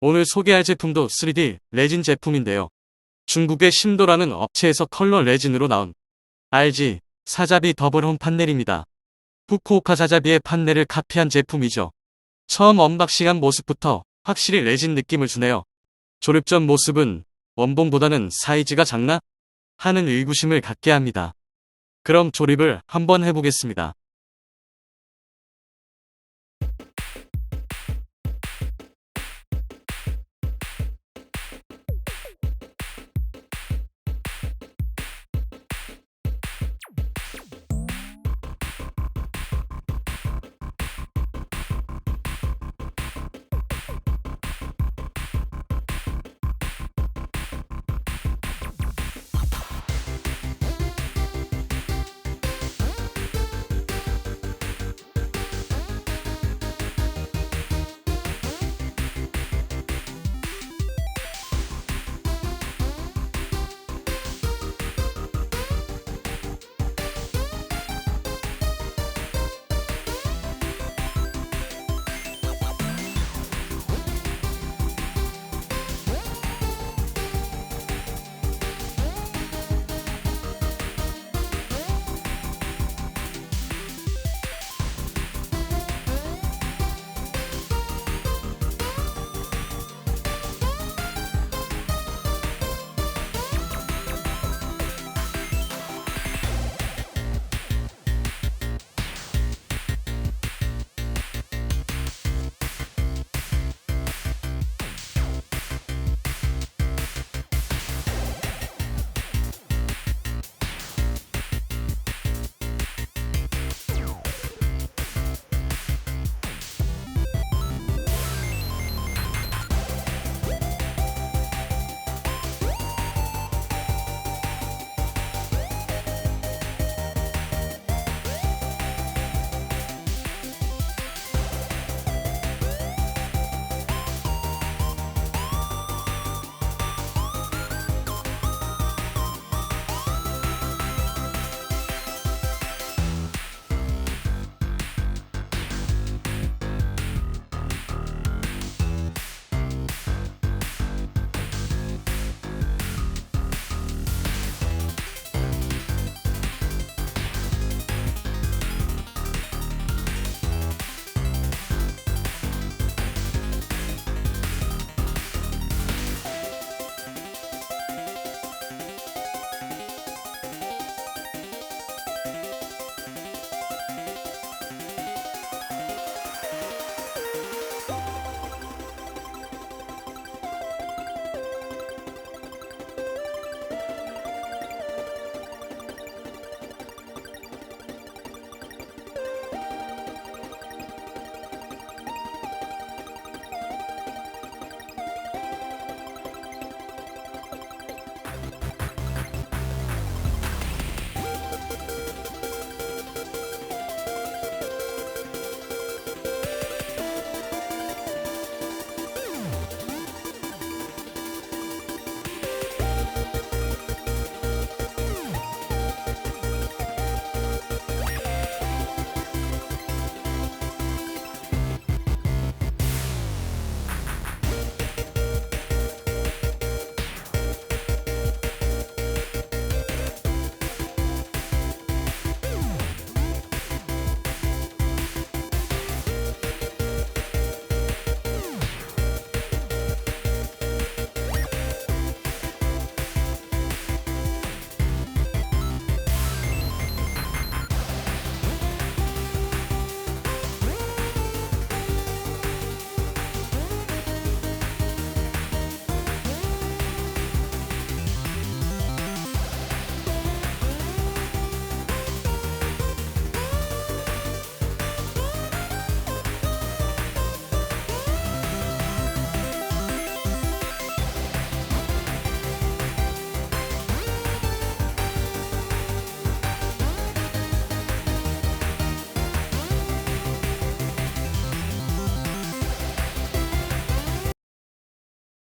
오늘 소개할 제품도 3D 레진 제품인데요. 중국의 심도라는 업체에서 컬러 레진으로 나온 RG 사자비 더블 홈 판넬입니다. 후쿠오카 사자비의 판넬을 카피한 제품이죠. 처음 언박싱한 모습부터 확실히 레진 느낌을 주네요. 조립 전 모습은 원본보다는 사이즈가 작나? 하는 의구심을 갖게 합니다. 그럼 조립을 한번 해보겠습니다.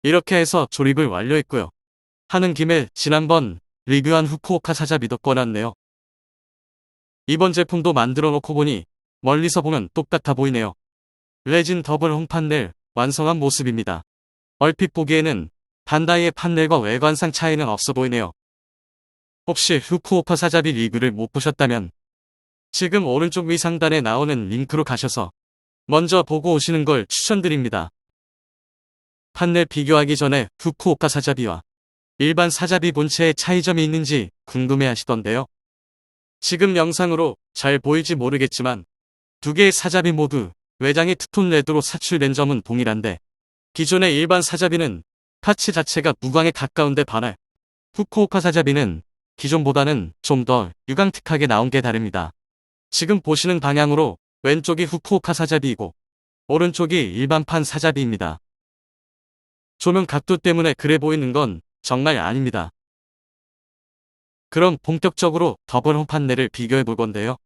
이렇게 해서 조립을 완료했고요. 하는 김에 지난번 리뷰한 후쿠오카 사자비도 꺼놨네요. 이번 제품도 만들어 놓고 보니 멀리서 보면 똑같아 보이네요. 레진 더블 홈 판넬 완성한 모습입니다. 얼핏 보기에는 반다이의 판넬과 외관상 차이는 없어 보이네요. 혹시 후쿠오카 사자비 리뷰를 못 보셨다면 지금 오른쪽 위 상단에 나오는 링크로 가셔서 먼저 보고 오시는 걸 추천드립니다. 판넬 비교하기 전에 후쿠오카 사자비와 일반 사자비 본체의 차이점이 있는지 궁금해 하시던데요. 지금 영상으로 잘 보일지 모르겠지만 두 개의 사자비 모두 외장이 투톤 레드로 사출된 점은 동일한데 기존의 일반 사자비는 파츠 자체가 무광에 가까운데 반해 후쿠오카 사자비는 기존보다는 좀 더 유광틱하게 나온 게 다릅니다. 지금 보시는 방향으로 왼쪽이 후쿠오카 사자비이고 오른쪽이 일반판 사자비입니다. 조명 각도 때문에 그래 보이는 건 정말 아닙니다. 그럼 본격적으로 더블 판넬을 비교해 볼 건데요.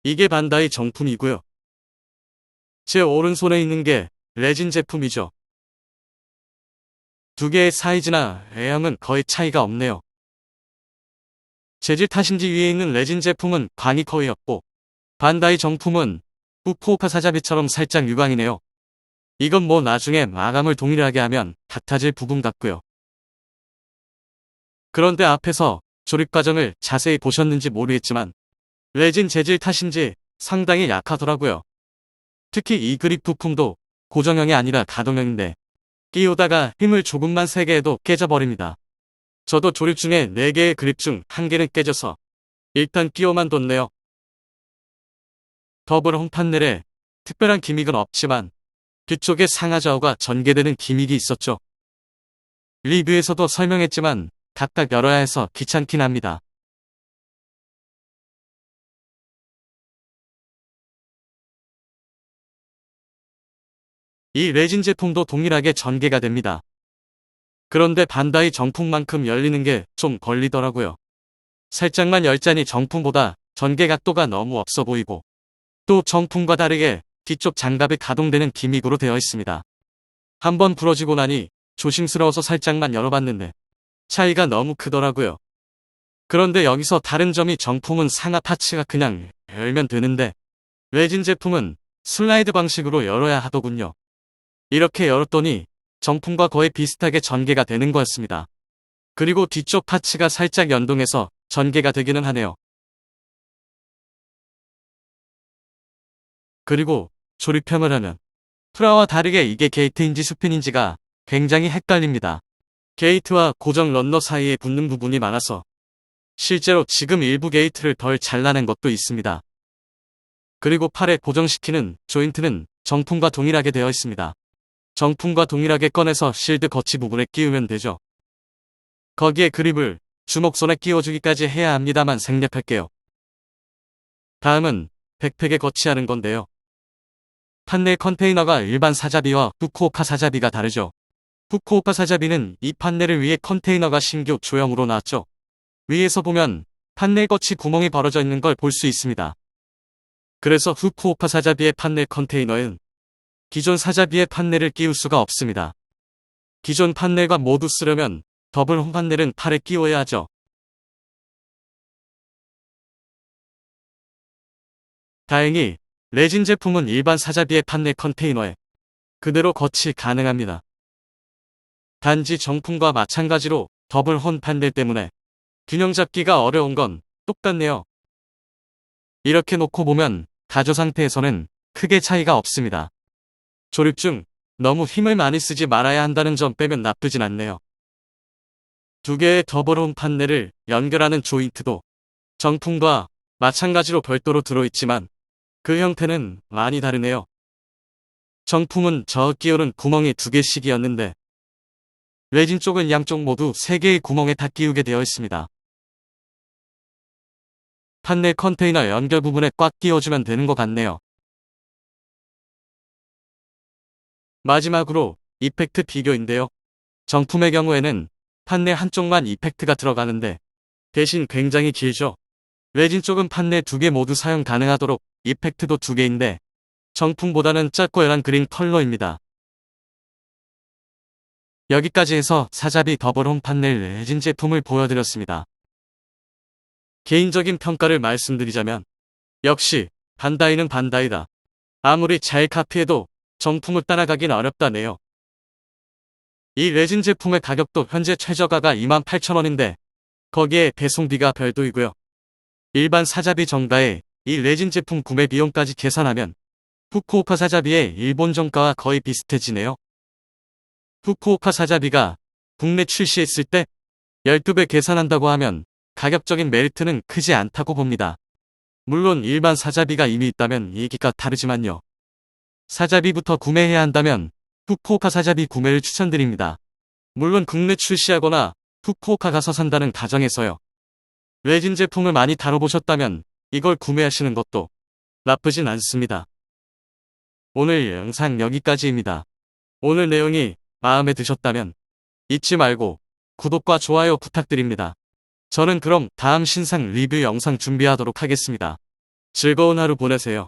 이게 반다이 정품이고요. 제 오른손에 있는 게 레진 제품이죠. 두 개의 사이즈나 외형은 거의 차이가 없네요. 재질 탓인지 위에 있는 레진 제품은 광이 거의 없고 반다이 정품은 후쿠오카 사자비처럼 살짝 유광이네요. 이건 뭐 나중에 마감을 동일하게 하면 같아질 부분 같고요. 그런데 앞에서 조립 과정을 자세히 보셨는지 모르겠지만 레진 재질 탓인지 상당히 약하더라고요. 특히 이 그립 부품도 고정형이 아니라 가동형인데 끼우다가 힘을 조금만 세게 해도 깨져버립니다. 저도 조립 중에 4개의 그립 중 1개는 깨져서 일단 끼워만 뒀네요. 더블 홈 판넬에 특별한 기믹은 없지만 뒤쪽에 상하좌우가 전개되는 기믹이 있었죠. 리뷰에서도 설명했지만 각각 열어야 해서 귀찮긴 합니다. 이 레진 제품도 동일하게 전개가 됩니다. 그런데 반다이 정품만큼 열리는 게 좀 걸리더라고요. 살짝만 열자니 정품보다 전개 각도가 너무 없어 보이고 또 정품과 다르게 뒤쪽 장갑이 가동되는 기믹으로 되어 있습니다. 한번 부러지고 나니 조심스러워서 살짝만 열어봤는데 차이가 너무 크더라고요. 그런데 여기서 다른 점이 정품은 상하 파츠가 그냥 열면 되는데 레진 제품은 슬라이드 방식으로 열어야 하더군요. 이렇게 열었더니 정품과 거의 비슷하게 전개가 되는 거였습니다. 그리고 뒤쪽 파츠가 살짝 연동해서 전개가 되기는 하네요. 그리고 조립형을 하면 프라와 다르게 이게 게이트인지 스핀인지가 굉장히 헷갈립니다. 게이트와 고정 런너 사이에 붙는 부분이 많아서 실제로 지금 일부 게이트를 덜 잘라낸 것도 있습니다. 그리고 팔에 고정시키는 조인트는 정품과 동일하게 되어 있습니다. 정품과 동일하게 꺼내서 실드 거치 부분에 끼우면 되죠. 거기에 그립을 주먹손에 끼워주기까지 해야 합니다만 생략할게요. 다음은 백팩에 거치하는 건데요. 판넬 컨테이너가 일반 사자비와 후쿠오카 사자비가 다르죠. 후쿠오카 사자비는 이 판넬을 위해 컨테이너가 신규 조형으로 나왔죠. 위에서 보면 판넬 거치 구멍이 벌어져 있는 걸 볼 수 있습니다. 그래서 후쿠오카 사자비의 판넬 컨테이너엔 기존 사자비의 판넬을 끼울 수가 없습니다. 기존 판넬과 모두 쓰려면 더블 홈 판넬은 팔에 끼워야 하죠. 다행히 레진 제품은 일반 사자비의 판넬 컨테이너에 그대로 거치 가능합니다. 단지 정품과 마찬가지로 더블 홈 판넬 때문에 균형 잡기가 어려운 건 똑같네요. 이렇게 놓고 보면 가조 상태에서는 크게 차이가 없습니다. 조립 중 너무 힘을 많이 쓰지 말아야 한다는 점 빼면 나쁘진 않네요. 두 개의 더블 홈 판넬을 연결하는 조인트도 정품과 마찬가지로 별도로 들어있지만 그 형태는 많이 다르네요. 정품은 저 끼우는 구멍이 2개씩이었는데 레진 쪽은 양쪽 모두 3개의 구멍에 다 끼우게 되어 있습니다. 판넬 컨테이너 연결 부분에 꽉 끼워주면 되는 것 같네요. 마지막으로 이펙트 비교인데요. 정품의 경우에는 판넬 한쪽만 이펙트가 들어가는데 대신 굉장히 길죠. 레진 쪽은 판넬 2개 모두 사용 가능하도록 이펙트도 2개인데 정품보다는 짧고 연한 그린 컬러입니다. 여기까지 해서 사자비 더블홈 판넬 레진 제품을 보여드렸습니다. 개인적인 평가를 말씀드리자면 역시 반다이는 반다이다. 아무리 잘 카피해도 정품을 따라가긴 어렵다네요. 이 레진 제품의 가격도 현재 최저가가 28,000원인데 거기에 배송비가 별도이고요. 일반 사자비 정가에 이 레진 제품 구매 비용까지 계산하면 후쿠오카 사자비의 일본 정가와 거의 비슷해지네요. 후쿠오카 사자비가 국내 출시했을 때 12배 계산한다고 하면 가격적인 메리트는 크지 않다고 봅니다. 물론 일반 사자비가 이미 있다면 얘기가 다르지만요. 사자비부터 구매해야 한다면 후쿠오카 사자비 구매를 추천드립니다. 물론 국내 출시하거나 후쿠오카 가서 산다는 가정에서요. 레진 제품을 많이 다뤄보셨다면 이걸 구매하시는 것도 나쁘진 않습니다. 오늘 영상 여기까지입니다. 오늘 내용이 마음에 드셨다면 잊지 말고 구독과 좋아요 부탁드립니다. 저는 그럼 다음 신상 리뷰 영상 준비하도록 하겠습니다. 즐거운 하루 보내세요.